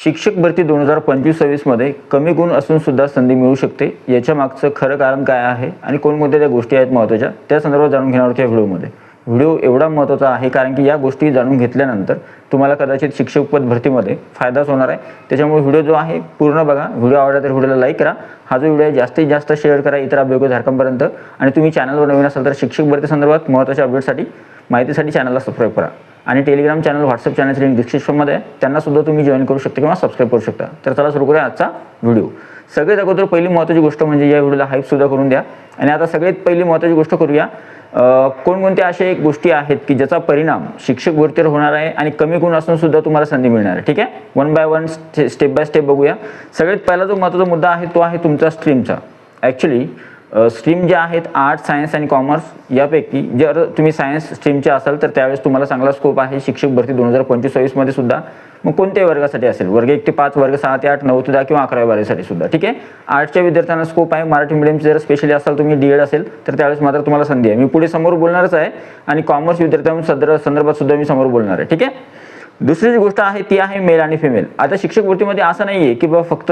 शिक्षक भरती 2025-26 मध्ये कमी गुण असून सुद्धा संधी मिळू शकते. याच्या मागचं खरं कारण काय आहे आणि कोणकोणत्या त्या गोष्टी आहेत महत्त्वाच्या त्या संदर्भात जाणून घेणार आहोत या व्हिडिओमध्ये. व्हिडिओ एवढा महत्त्वाचा आहे कारण की या गोष्टी जाणून घेतल्यानंतर तुम्हाला कदाचित शिक्षक पद भरतीमध्ये फायदाच होणार आहे. त्याच्यामुळे व्हिडिओ जो आहे पूर्ण बघा. व्हिडिओ आवडला तर व्हिडिओला लाईक करा. हा जो व्हिडिओ आहे जास्तीत जास्त शेअर करा इतर अभ्यागतांपर्यंत. आणि तुम्ही चॅनलवर नवीन असाल तर शिक्षक भरती संदर्भात महत्त्वाच्या अपडेटसाठी माहितीसाठी चॅनलला सबस्क्राईब करा. आणि टेलिग्राम चॅनल व्हॉट्सअप चॅनलची लिंक डिस्क्रिप्शनमध्ये आहे, त्यांना सुद्धा तुम्ही जॉईन करू शकता किंवा सबस्क्राईब करू शकता. तर चला सुरू करूया आजचा व्हिडिओ. सगळ्यात अगोदर पहिली महत्त्वाची गोष्ट म्हणजे या व्हिडिओला हाईप सुद्धा करून द्या. आणि आता सगळ्यात पहिली महत्त्वाची गोष्ट करूया, कोणकोणत्या अशा एक गोष्टी आहेत की ज्याचा परिणाम शिक्षक भरतीवर होणार आहे आणि कमी गुण असून सुद्धा तुम्हाला संधी मिळणार आहे. ठीक आहे, one by one step by step बघूया. सगळ्यात पहिला जो महत्त्वाचा मुद्दा आहे तो आहे तुमचा स्ट्रीमचा. ॲक्च्युली स्ट्रीम जे आहेत आर्ट्स, सायन्स आणि कॉमर्स यापैकी जर तुम्ही सायन्स स्ट्रीमचे असाल तर त्यावेळेस तुम्हाला चांगला स्कोप आहे शिक्षक भरती 2025-26 मध्ये सुद्धा. मग कोणत्याही वर्गासाठी असेल, वर्ग 1 ते 5, वर्ग 6 ते 8, 9 ते 10 किंवा 11वी-12वीसाठी सुद्धा. ठीक आहे, आर्ट्सच्या विद्यार्थ्यांना स्कोप आहे. मराठी मीडियमचे जर स्पेशली असाल तुम्ही, डीएड असेल तर त्यावेळेस मात्र तुम्हाला संधी आहे. मी पुढे समोर बोलणारच आहे आणि कॉमर्स विद्यार्थ्यांच्या संदर्भात सुद्धा मी समोर बोलणार आहे. ठीक आहे, दुसरी जी गोष्ट आहे ती आहे मेल आणि फिमेल. आता शिक्षक भरतीमध्ये असं नाही आहे की बा फक्त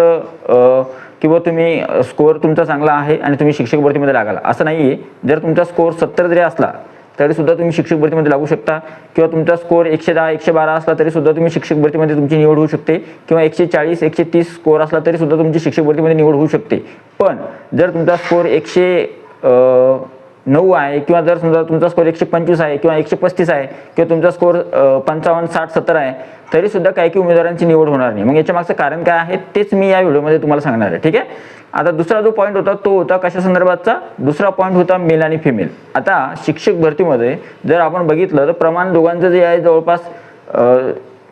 किंवा तुम्ही स्कोअर तुमचा चांगला आहे आणि तुम्ही शिक्षक भरतीमध्ये लागाल असं नाही आहे. जर तुमचा स्कोअर 70 जरी असला तरी सुद्धा तुम्ही शिक्षक भरतीमध्ये लागू शकता, किंवा तुमचा स्कोअर 110, 112 असला तरी सुद्धा तुम्ही शिक्षक भरतीमध्ये तुमची निवड होऊ शकते, किंवा 140, 130 स्कोअर असला तरी सुद्धा तुमची शिक्षक भरतीमध्ये निवड होऊ शकते. पण जर तुमचा स्कोअर 109 आहे, किंवा जर समजा तुमचा स्कोअर 125 आहे किंवा 135 आहे, किंवा तुमचा स्कोअर 55, 60, 70 आहे तरी सुद्धा काही उमेदवारांची निवड होणार नाही. मग याच्या मागचं कारण काय आहे तेच मी या व्हिडिओमध्ये तुम्हाला सांगणार आहे. ठीक आहे, आता दुसरा जो पॉईंट होता तो होता कशा संदर्भातचा, दुसरा पॉईंट होता मेल आणि फिमेल. आता शिक्षक भरतीमध्ये जर आपण बघितलं तर प्रमाण दोघांचं जे आहे जवळपास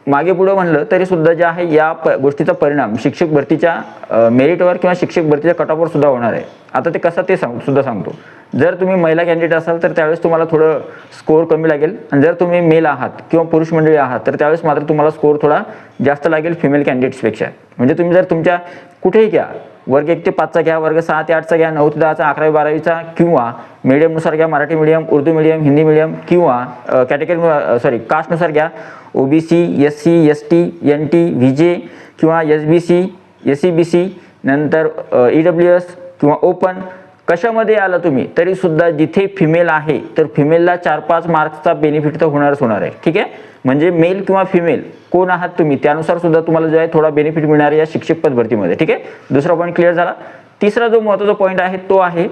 मागे पुढे म्हणलं तरी सुद्धा जे आहे या गोष्टीचा परिणाम शिक्षक भरतीच्या मेरिटवर किंवा शिक्षक भरतीच्या कटऑफवर सुद्धा होणार आहे. आता ते कसं ते सुद्धा सांगतो. जर तुम्ही महिला कॅन्डिडेट असाल तर त्यावेळेस तुम्हाला थोडं स्कोअर कमी लागेल, आणि जर तुम्ही मेल आहात किंवा पुरुष मंडळी आहात तर त्यावेळेस मात्र तुम्हाला स्कोअर थोडा जास्त लागेल फिमेल कॅन्डिडेट्सपेक्षा. म्हणजे तुम्ही जर तुमच्या कुठेही घ्या, वर्ग 1 ते 5चा घ्या, वर्ग 6 ते 8चा घ्या, 9 ते 10चा, 11वी-12वीचा, किंवा मीडियमनुसार घ्या, Marathi medium, Urdu medium, Hindi medium, किंवा कास्टनुसार घ्या, OBC, SC, ST, NT, VJ किंवा एसबीसी, एससीबीसी, नंतर ईडब्ल्यूएस किंवा ओपन, कशामध्ये आला तुम्ही तरी सुद्धा जिथे फिमेल आहे तर फिमेलला 4-5 मार्क्सचा बेनिफिट तर होणारच होणार आहे. ठीक आहे, म्हणजे मेल किंवा फिमेल कोण आहात तुम्ही त्यानुसार सुद्धा तुम्हाला जो आहे थोडा बेनिफिट मिळणार आहे या शिक्षक पद भरतीमध्ये. ठीक आहे, दुसरा पॉईंट क्लिअर झाला. तिसरा जो महत्त्वाचा पॉईंट आहे तो आहे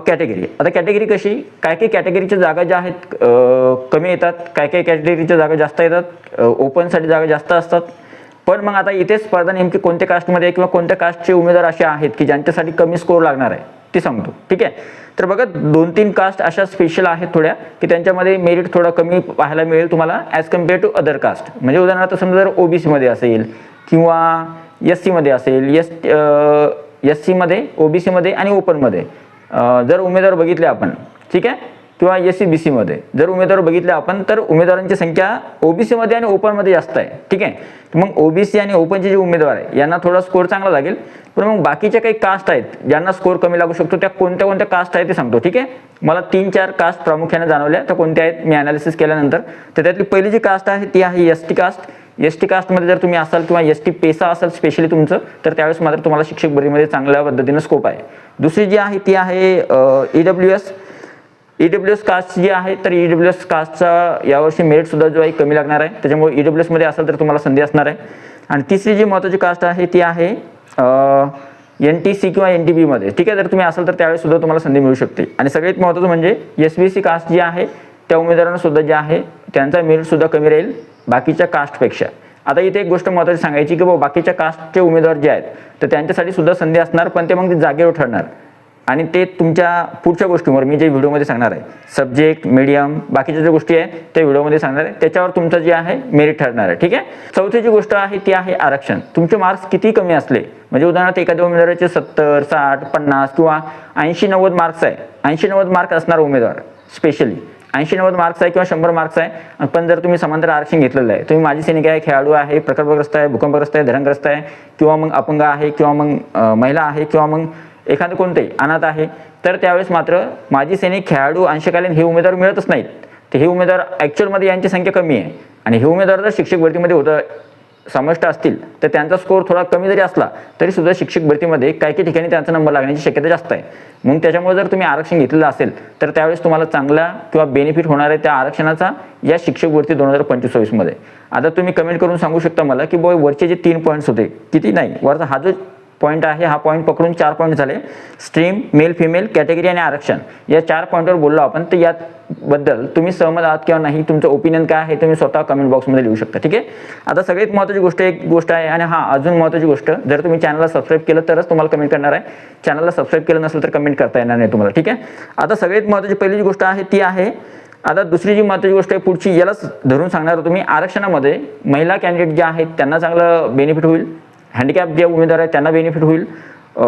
कॅटेगरी. आता कॅटेगरी कशी, काय काही कॅटेगरीच्या जागा ज्या आहेत कमी येतात, काय काही कॅटेगरीच्या जागा जास्त येतात, ओपनसाठी जागा जास्त असतात. पण मग आता इथे स्पर्धा नेमकी कोणत्या कास्टमध्ये किंवा कोणत्या कास्टचे उमेदवार असे आहेत की ज्यांच्यासाठी कमी स्कोअर लागणार आहे ते सांगतो. ठीक आहे, तर बघा 2-3 कास्ट अशा स्पेशल आहेत थोड्या की त्यांच्यामध्ये मेरिट थोडा कमी पाहायला मिळेल तुम्हाला as compared to other caste. म्हणजे उदाहरणार्थ समजा जर ओबीसीमध्ये असेल किंवा एससीमध्ये असेल, एससीमध्ये, ओबीसीमध्ये आणि ओपनमध्ये जर उमेदवार बघितले आपण, ठीक आहे, किंवा एससीबीसीमध्ये जर उमेदवार बघितले आपण तर उमेदवारांची संख्या ओबीसीमध्ये आणि ओपनमध्ये जास्त आहे. ठीक आहे, मग ओबीसी आणि ओपनचे जे उमेदवार आहे यांना थोडा स्कोअर चांगला लागेल. पण मग बाकीच्या काही कास्ट आहेत ज्यांना स्कोअर कमी लागू शकतो, त्या कोणत्या कोणत्या कास्ट आहेत ते सांगतो. ठीक आहे, मला 3-4 कास्ट प्रामुख्याने जाणवल्या, तर कोणत्या आहेत मी ॲनालिसिस केल्यानंतर. तर त्यातली पहिली जी कास्ट आहे ती आहे एसटी कास्ट. एसटी कास्टमध्ये जर तुम्ही असाल किंवा एसटी पेसा असाल स्पेशली तुमचं, तर त्यावेळेस मात्र तुम्हाला शिक्षक भरतीमध्ये चांगल्या पद्धतीनं स्कोप आहे. दुसरी जी आहे ती आहे ईडब्ल्यूएस. ईडब्ल्यूएस कास्ट जी आहे तर ईडब्ल्यूएस कास्टचा यावर्षी मेरिट सुद्धा जो आहे कमी लागणार आहे, त्याच्यामुळे ईडब्ल्यूएसमध्ये असाल तर तुम्हाला संधी असणार आहे. आणि तिसरी जी महत्त्वाची कास्ट आहे ती आहे NTC किंवा NTBमध्ये. ठीक आहे, जर तुम्ही असाल तर त्यावेळेस सुद्धा तुम्हाला संधी मिळू शकते. आणि सगळ्यात महत्त्वाचं म्हणजे SBC कास्ट जी आहे त्या उमेदवारांना सुद्धा जे आहे त्यांचा मेरिट सुद्धा कमी राहील बाकीच्या कास्टपेक्षा. आता इथे एक गोष्ट महत्त्वाची सांगायची की बाकीच्या कास्टचे उमेदवार जे आहेत तर त्यांच्यासाठी सुद्धा संधी असणार, पण ते मग ते जागेवर ठरणार. आणि ते तुमच्या पुढच्या गोष्टींवर मी जे व्हिडिओमध्ये सांगणार आहे, सब्जेक्ट, मीडियम, बाकीच्या ज्या गोष्टी आहेत त्या व्हिडिओमध्ये सांगणार आहे, त्याच्यावर तुमचं जे आहे मेरिट ठरणार आहे. ठीक आहे, चौथी जी गोष्ट आहे ती आहे आरक्षण. तुमचे मार्क्स किती कमी असले, म्हणजे उदाहरणार्थ एखाद्या उमेदवाराचे 70, 60, 50 किंवा 80-90 मार्क्स आहे, 80-90 मार्क असणार उमेदवार स्पेशली 80-90 मार्क्स आहे किंवा 100 मार्क्स आहे, पण जर तुम्ही समांतर आरक्षण घेतलेलं आहे, तुम्ही माजी सैनिक आहे, खेळाडू आहे, प्रकल्पग्रस्त आहे, भूकंपग्रस्त आहे, धरणग्रस्त आहे, किंवा मग अपंग आहे, किंवा मग महिला आहे, किंवा मग एखादं कोणतंही अनाथ आहे, तर त्यावेळेस मात्र माजी सैनिक, खेळाडू, अंशकालीन हे उमेदवार मिळतच नाहीत. तर हे उमेदवार ॲक्च्युअलमध्ये यांची संख्या कमी आहे. आणि हे उमेदवार जर शिक्षक भरतीमध्ये समष्ट असतील तर त्यांचा स्कोर थोडा कमी जरी असला तरी सुद्धा शिक्षक भरतीमध्ये काही ठिकाणी त्यांचा नंबर लागण्याची शक्यता जास्त आहे. मग त्याच्यामुळे जर तुम्ही आरक्षण घेतलेलं असेल तर त्यावेळेस तुम्हाला चांगला किंवा बेनिफिट होणार आहे त्या आरक्षणाचा या शिक्षक भरती 2025-26 मध्ये. आता तुम्ही कमेंट करून सांगू शकता मला की बॉय वरचे जे 3 पॉईंट्स होते किती नाही, वरचा हा जो पॉईंट आहे हा पॉईंट पकडून 4 पॉईंट झाले. स्ट्रीम, मेल फिमेल, कॅटेगरी आणि आरक्षण या 4 पॉईंटवर बोललो आपण. तर याबद्दल तुम्ही सहमत आहात किंवा नाही, तुमचं ओपिनियन काय आहे तुम्ही स्वतः कमेंट बॉक्समध्ये लिहू शकता. ठीक आहे. आता सगळ्यात महत्त्वाची एक गोष्ट आहे आणि अजून महत्त्वाची गोष्ट, जर तुम्ही चॅनलला सबस्क्राईब केलं तरच तुम्हाला कमेंट करणार आहे. चॅनलला सबस्क्राईब केलं नसेल तर कमेंट करता येणार नाही तुम्हाला. ठीक आहे. आता सगळ्यात महत्त्वाची पहिली जी गोष्ट आहे ती आहे, आता दुसरी जी महत्त्वाची गोष्ट आहे पुढची, यालाच धरून सांगणार तुम्ही. आरक्षणामध्ये महिला कॅन्डिडेट जे आहेत त्यांना चांगलं बेनिफिट होईल. हँडिकॅप जे उमेदवार आहेत त्यांना बेनिफिट होईल.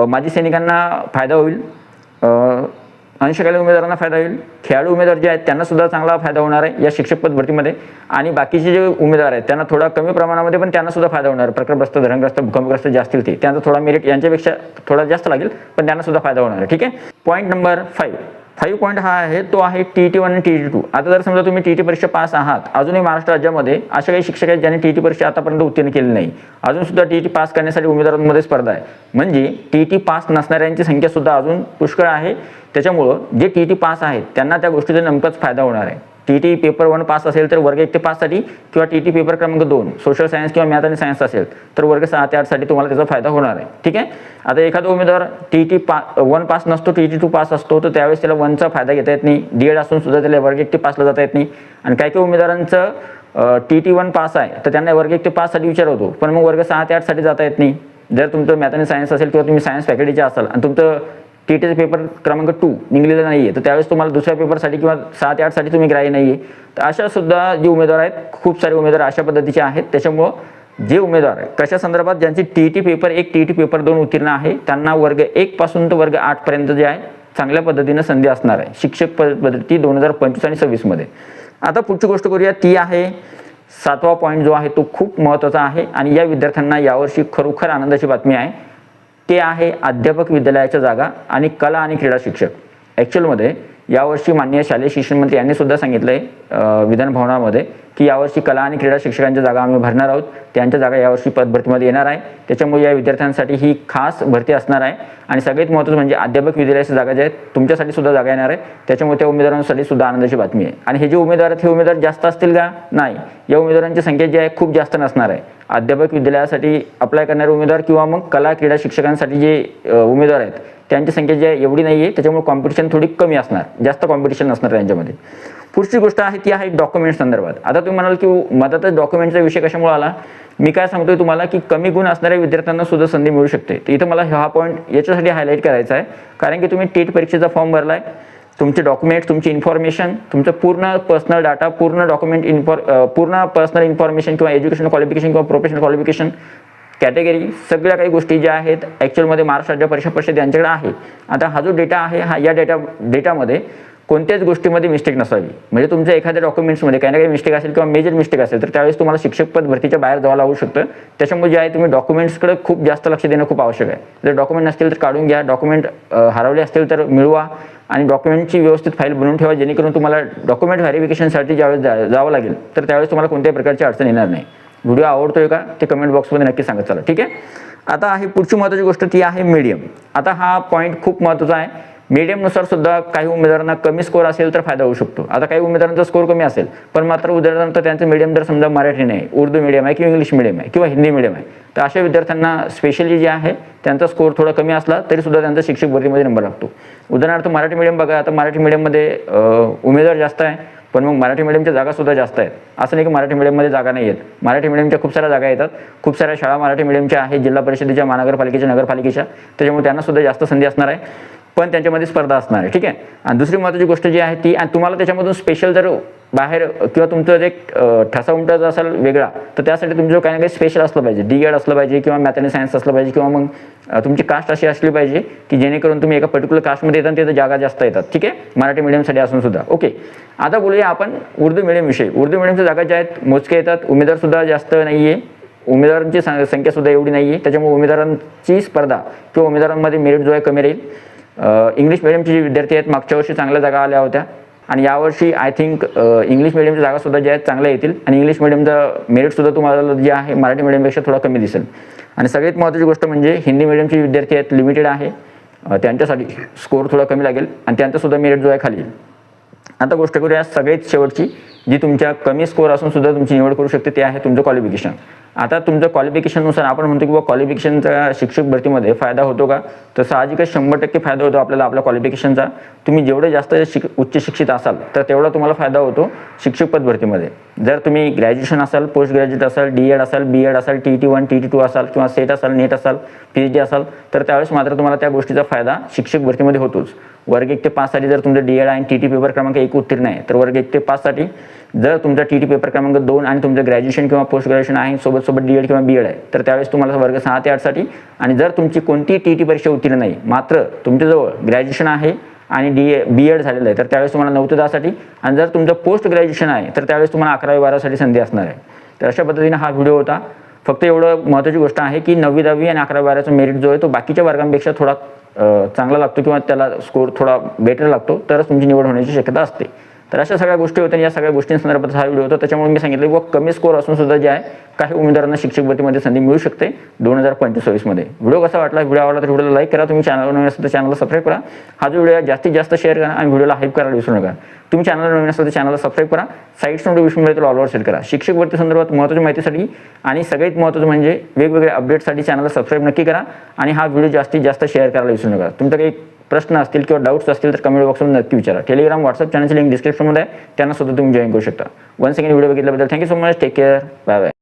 माजी सैनिकांना फायदा होईल. अंशकालीन उमेदवारांना फायदा होईल. खेळाडू उमेदवार जे आहेत त्यांना सुद्धा चांगला फायदा होणार आहे या शिक्षक पद भरतीमध्ये. आणि बाकीचे जे उमेदवार आहेत त्यांना थोडा कमी प्रमाणामध्ये पण त्यांना सुद्धा फायदा होणार आहे. प्रकरग्रस्त, धरणग्रस्त, भूकंपग्रस्त जे असतील ते त्यांचा थोडा मेरिट यांच्यापेक्षा थोडा जास्त लागेल पण त्यांना सुद्धा फायदा होणार आहे. ठीक आहे. पॉईंट नंबर 5 पॉईंट हा आहे तो आहे TT1 आणि TT2. आता जर समजा तुम्ही TT परीक्षा पास आहात, अजूनही महाराष्ट्र राज्यामध्ये असे काही शिक्षक आहेत ज्यांनी TT परीक्षा आतापर्यंत उत्तीर्ण केली नाही, अजून सुद्धा TT पास करण्यासाठी उमेदवारांमध्ये स्पर्धा आहे. म्हणजे TT पास नसणाऱ्यांची संख्या सुद्धा अजून पुष्कळ आहे. त्याच्यामुळं जे TT पास आहेत त्यांना त्या गोष्टीचा नेमकाच फायदा होणार आहे. TT पेपर 1 पास असेल तर वर्ग 1 ते 5 साठी, किंवा TT पेपर क्रमांक 2 सोशल सायन्स किंवा मॅथ आणि सायन्स असेल तर वर्ग 6 ते 8 साठी तुम्हाला त्याचा फायदा होणार आहे. ठीक आहे. आता एखादा उमेदवार TT 1 पास नसतो, TT2 पास असतो, तर त्यावेळेस त्याला 1चा फायदा घेता येत नाही. DED असून सुद्धा त्याला वर्ग 1 ते 5ला जाता येत नाही. आणि काही उमेदवारांचं TT1 पास आहे तर त्यांना वर्ग 1 ते 5 साठी विचार होतो, पण मग वर्ग 6 ते 8 साठी जाता येत नाही. जर तुमचं मॅथ आणि सायन्स असेल किंवा तुम्ही सायन्स फॅकल्टीचे असाल आणि तुमचं TTचा पेपर क्रमांक 2 निघलेला नाही आहे तर त्यावेळेस तुम्हाला दुसऱ्या पेपरसाठी किंवा 6 ते 8 साठी तुम्ही ग्राह्य नाही आहे. तर अशा सुद्धा जे उमेदवार आहेत, खूप सारे उमेदवार अशा पद्धतीचे आहेत. त्याच्यामुळं जे उमेदवार आहे कशा संदर्भात ज्यांची TT पेपर 1, TT पेपर 2 उत्तीर्ण आहे त्यांना वर्ग 1 पासून तर वर्ग 8 पर्यंत जे आहे चांगल्या पद्धतीने संधी असणार आहे शिक्षक पद्धती 2025 आणि 26 मध्ये. आता पुढची गोष्ट करूया, ती आहे 7वा पॉईंट जो आहे तो खूप महत्त्वाचा आहे आणि या विद्यार्थ्यांना यावर्षी खरोखर आनंदाची बातमी आहे. ते आहे अध्यापक विद्यालयाच्या जागा आणि कला आणि क्रीडा शिक्षक. ॲक्च्युअलमध्ये यावर्षी माननीय शालेय शिक्षण मंत्री यांनी सुद्धा सांगितलं आहे विधान भवनामध्ये की यावर्षी कला आणि क्रीडा शिक्षकांच्या जागा आम्ही भरणार आहोत. त्यांच्या जागा यावर्षी पदभरतीमध्ये येणार आहे. त्याच्यामुळे या विद्यार्थ्यांसाठी ही खास भरती असणार आहे. आणि सगळ्यात महत्त्वाचं म्हणजे अध्यापक विद्यालयाच्या जागा ज्या आहेत तुमच्यासाठी सुद्धा जागा येणार आहे. त्याच्यामुळे त्या उमेदवारांसाठी सुद्धा आनंदाची बातमी आहे. आणि हे जे उमेदवार आहेत हे उमेदवार जास्त असतील का? नाही. या उमेदवारांची संख्या जी आहे खूप जास्त नसणार आहे. अध्यापक विद्यालयासाठी अप्लाय करणारे उमेदवार किंवा मग कला क्रीडा शिक्षकांसाठी जे उमेदवार आहेत त्यांची संख्या जी आहे एवढी नाही आहे. त्याच्यामुळे कॉम्पिटिशन थोडी कमी असणार, जास्त कॉम्पिटिशन नसणार त्यांच्यामध्ये. पुढची गोष्ट आहे ती आहे डॉक्युमेंट संदर्भात. आता तुम्ही म्हणाल की मधातच डॉक्युमेंटचा विषय कशामुळे आला? मी काय सांगतोय तुम्हाला की कमी गुण असणाऱ्या विद्यार्थ्यांना सुद्धा संधी मिळू शकते. तर इथं मला हा पॉईंट याच्यासाठी हायलाईट करायचा आहे कारण की तुम्ही टेट परीक्षेचा फॉर्म भरलाय, तुमचे डॉक्युमेंट्स, तुमची इन्फॉर्मेशन, तुमचं पूर्ण पर्सनल डाटा, पूर्ण डॉक्युमेंट पूर्ण पर्सनल इन्फॉर्मेशन किंवा एज्युकेशन क्वालिफिकेशन किंवा प्रोफेशनल क्वालिफिकेशन, कॅटेगरी, सगळ्या काही गोष्टी ज्या आहेत ॲक्च्युअलमध्ये महाराष्ट्र राज्य परीक्षा परिषद यांच्याकडे आहे. आता हा जो डेटा आहे या डेटामध्ये कोणत्याच गोष्टीमध्ये मिस्टेक नसावी. म्हणजे तुमच्या एखाद्या डॉक्युमेंट्समध्ये काही ना काही मिस्टेक असेल किंवा मेजर मिस्टेक असेल तर त्यावेळेस तुम्हाला शिक्षक पद भरतीच्या बाहेर जावं लागू शकतं. त्याच्यामुळे जे आहे तुम्ही डॉक्युमेंट्सकडे खूप जास्त लक्ष देणं खूप आवश्यक आहे. जर डॉक्युमेंट नसतील तर काढून घ्या, डॉक्युमेंट हरवले असतील तर मिळवा आणि डॉक्युमेंटची व्यवस्थित फाईल बनवून ठेवा जेणेकरून तुम्हाला डॉक्युमेंट व्हेरिफिकेशनसाठी ज्यावेळेस जावं लागेल तर त्यावेळेस तुम्हाला कोणत्याही प्रकारची अडचण येणार नाही. व्हिडिओ आवडतोय का ते कमेंट बॉक्समध्ये नक्की सांगत चला. ठीक आहे. आता आहे पुढची महत्त्वाची गोष्ट ती आहे मीडियम. आता हा पॉईंट खूप महत्त्वाचा आहे. मीडियमनुसार सुद्धा काही उमेदवारांना कमी स्कोर असेल तर फायदा होऊ शकतो. आता काही उमेदवारांचा स्कोर कमी असेल पण मात्र उदाहरणार्थ त्यांचं मीडियम जर समजा मराठी नाही, उर्दू मीडियम आहे किंवा इंग्लिश मीडियम आहे किंवा हिंदी मीडियम आहे तर अशा विद्यार्थ्यांना स्पेशली जे आहे त्यांचा स्कोर थोडा कमी असला तरी सुद्धा त्यांचा शिक्षक भरतीमध्ये नंबर लागतो. उदाहरणार्थ मराठी मीडियम बघा, आता मराठी मीडियममध्ये उमेदवार जास्त आहे पण मग मराठी मीडियमच्या जागा सुद्धा जास्त आहेत. असं नाही की मराठी मीडियममध्ये जागा नाही आहेत. मराठी मीडियमच्या खूप साऱ्या जागा येतात. खूप साऱ्या शाळा मराठी मीडियमच्या आहेत, जिल्हा परिषदेच्या, महानगरपालिकेच्या, नगरपालिकेच्या. त्याच्यामुळे त्यांना सुद्धा जास्त संधी असणार आहे पण त्यांच्यामध्ये स्पर्धा असणार आहे. ठीक आहे. आणि दुसरी महत्त्वाची गोष्ट जी आहे ती, आणि तुम्हाला त्याच्यामधून स्पेशल जर बाहेर किंवा तुमचं जे ठसा उमटा असेल वेगळा तर त्यासाठी तुमचं काही ना काही स्पेशल असलं पाहिजे. DED असलं पाहिजे किंवा मॅथ आणि सायन्स असलं पाहिजे किंवा मग तुमची कास्ट अशी असली पाहिजे की जेणेकरून तुम्ही एका पर्टिक्युलर कास्टमध्ये येतात तिथं जागा जास्त येतात. ठीक आहे. मराठी मीडियमसाठी असून सुद्धा. ओके. आता बोलूया आपण उर्दू मीडियम विषयी. उर्दू मीडियमच्या जागा ज्या आहेत मोजके येतात, उमेदवार सुद्धा जास्त नाही आहे, उमेदवारांची संख्या सुद्धा एवढी नाही आहे. त्याच्यामुळे उमेदवारांची स्पर्धा किंवा उमेदवारांमध्ये मेरिट जो आहे कमी राहील. इंग्लिश मिडियमचे जे विद्यार्थी आहेत मागच्या वर्षी चांगल्या जागा आल्या होत्या आणि यावर्षी आय थिंक इंग्लिश मिडियमच्या जागासुद्धा ज्या आहेत चांगल्या येतील आणि इंग्लिश मिडियमचं मेरिटसुद्धा तुम्हाला जे आहे मराठी मिडियमपेक्षा थोडा कमी दिसेल. आणि सगळ्यात महत्त्वाची गोष्ट म्हणजे हिंदी मिडियमचे विद्यार्थी आहेत लिमिटेड आहे, त्यांच्यासाठी स्कोअर थोडा कमी लागेल आणि त्यांचासुद्धा मेरिट जो आहे खाली येईल. आता गोष्ट करूया सगळ्यात शेवटची, जी तुमच्या कमी स्कोअर असून सुद्धा तुमची निवड करू शकते, ते आहे तुमचं क्वालिफिकेशन. आता तुमचं क्वालिफिकेशननुसार आपण म्हणतो की क्वालिफिकेशनचा शिक्षक भरतीमध्ये फायदा होतो का, तर साहजिकच 100% फायदा होतो आपल्याला आपल्या क्वालिफिकेशनचा. तुम्ही जेवढे जास्त उच्च शिक्षित असाल तर तेवढा तुम्हाला फायदा होतो शिक्षक पद भरतीमध्ये. जर तुम्ही ग्रॅज्युएशन असाल, पोस्ट ग्रॅज्युएट असाल, D.Ed असाल, B.Ed असाल, TT1 TT2 असाल किंवा सेट असाल, नेट असाल, PhD असाल, तर त्यावेळेस मात्र तुम्हाला त्या गोष्टीचा फायदा शिक्षक भरतीमध्ये होतोच. वर्ग 1 ते 5 साठी जर तुमचं D.Ed आणि TT पेपर क्रमांक 1 उत्तीर्ण आहे तर वर्ग 1 ते 5 साठी जर तुमचा TT पेपर क्रमांक 2 आणि तुमचं ग्रॅज्युएशन किंवा पोस्ट ग्रॅज्युएशन आहे सोबत D.Ed किंवा B.Ed आहे तर त्यावेळेस तुम्हाला वर्ग 6 ते 8 साठी. आणि जर तुमची कोणतीही TT परीक्षा उत्तीर्ण नाही मात्र तुमच्याजवळ ग्रॅज्युएशन आहे आणि B.Ed झालेलं आहे तर त्यावेळेस तुम्हाला 9 ते 10 साठी. आणि जर तुमचं पोस्ट ग्रॅज्युएशन आहे तर त्यावेळेस तुम्हाला 11वी 12वी साठी संधी असणार आहे. तर अशा पद्धतीने हा व्हिडिओ होता. फक्त एवढं महत्त्वाची गोष्ट आहे की 9वी 10वी आणि 11वी 12वीचा मेरिट जो आहे तो बाकीच्या वर्गांपेक्षा थोडा चांगला लागतो किंवा त्याला स्कोर थोडा बेटर लागतो, तरच तुमची निवड होण्याची शक्यता असते. तर अशा सगळ्या गोष्टी होत्या. या सगळ्या गोष्टींसंदर्भात हा व्हिडिओ होता. त्याच्यामुळे मी सांगितलं की कमी स्कोर असून सुद्धा जे आहे काही उमेदवारांना शिक्षक भरतीमध्ये संधी मिळू शकते 2025 मध्ये. व्हिडिओ कसा वाटला, व्हिडिओ आवडला तर व्हिडिओला लाईक करा. तुम्ही चॅनलवर नवीन असेल तर चॅनलला सबस्क्राईब करा. हा जो व्हिडिओ जास्तीत जास्त शेअर करा आणि व्हिडिओला हाईप करायला विसरू नका. तुम्ही चॅनलवर नवीन असेल तर चॅनलला सबस्क्राईब करा. साईट्स नोटिफिकेशन मिळेल तर ऑलवर सेट करा. शिक्षक भरती संदर्भात महत्त्वाच्या माहितीसाठी आणि सगळ्यात महत्त्वाचं म्हणजे वेगवेगळ्या अपडेटसाठी चॅनलला सबस्क्राईब नक्की करा आणि हा व्हिडिओ जास्तीत जास्त शेअर करायला विसरू नका. तुमचं काही प्रश्न असतील किंवा डाऊट्स असतील तर कमेंट बॉक्समध्ये नक्की विचारा. टेलिग्राम व्हॉट्सअप चॅनलची लिंक डिस्क्रिप्शनमध्ये आहे, त्यांना सुद्धा तुम्ही जॉईन करू शकता. वन सेकंड व्हिडिओ बघितल्याबद्दल thank you so much. Take care. Bye bye.